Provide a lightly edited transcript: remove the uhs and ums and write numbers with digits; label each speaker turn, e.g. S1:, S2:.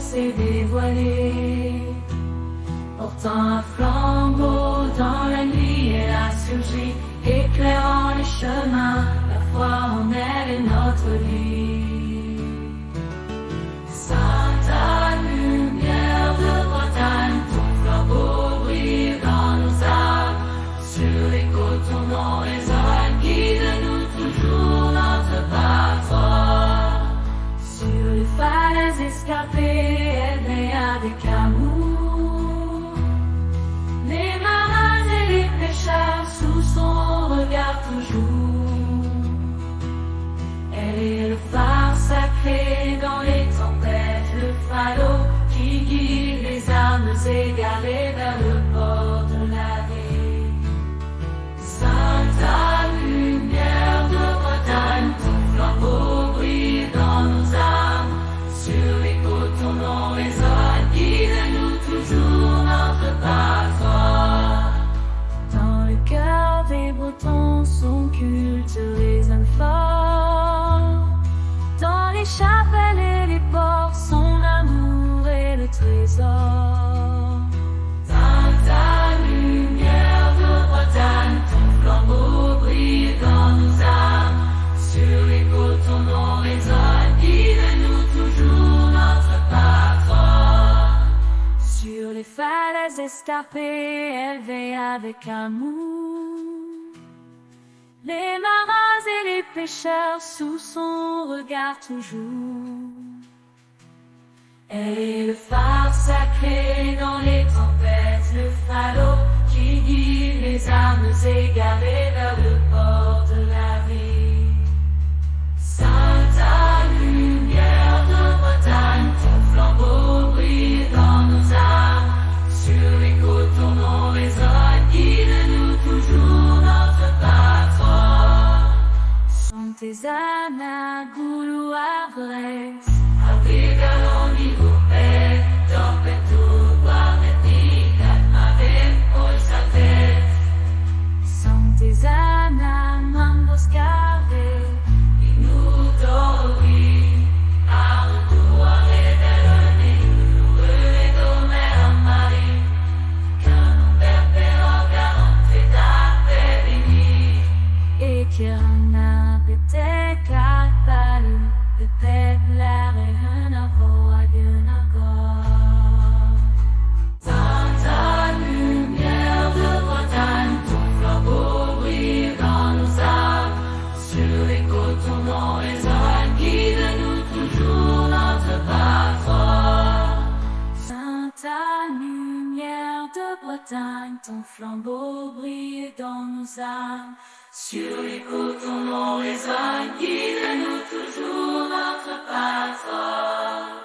S1: s'est dévoilée. Portant un flambeau dans la nuit, elle a surgi, éclairant les chemins. La foi en elle est notre vie. Sainte Anne, lumière de Bretagne, ton flambeau brille dans nos âmes. Sur les côtes, ton nom résonne, guide-nous toujours, notre patronne. Sur les falaises escarpées, elle veille avec amour. Les marins et les pêcheurs sous son regard toujours. Elle est le phare sacré dans les tempêtes, le phallot qui guide les âmes égarées vers le port de la vie. Sainte Anne, lumière de Bretagne, ton flambeau brille dans nos âmes. Sur les côtes, ton nom résonne, guide-nous toujours, notre patronne. Dans le cœur des Bretons, son culte résonne fort. Dans les chapelles et les ports, son amour est le trésor. Sainte Anne, lumière de Bretagne, ton flambeau brille dans nos âmes. Sur les côtes, ton nom résonne, guide-nous toujours, notre patronne. Sur les falaises escarpées, elle veille avec amour. Les marins et les pêcheurs sous son regard toujours. Elle est le phare sacré dans les tempêtes, le phallot qui guide les âmes égarées vers le port de la vie. Sainte Anne, lumière de Bretagne, ton flambeau brille dans nos âmes. Sur les côtes, ton nom résonne, guide-nous toujours, notre patronne. Sainte Anne, Goulou, Brest, Abrigalon, Nigoupé, Dompetou, Barnetti, Katmave, Paul Satet. Sainte Anne, Mamboscave, Inoutori, Ardu, Arredeloni, Loué, Domère, Marie, Canon, Perpéro, Garon, Feta, Pévini, et Kirana, Bete, Katpalu, Bete, Blair, et Hunavo, Aguenago. Sainte Anne, lumière de Bretagne, ton flambeau brille dans nos âmes. Sur les côtes, ton nom résonne, guide-nous toujours, notre patronne. Sainte Anne, lumière de Bretagne, ton flambeau brille dans nos âmes. Sur les côtes, ton nom résonne, guide-nous toujours, notre patronne.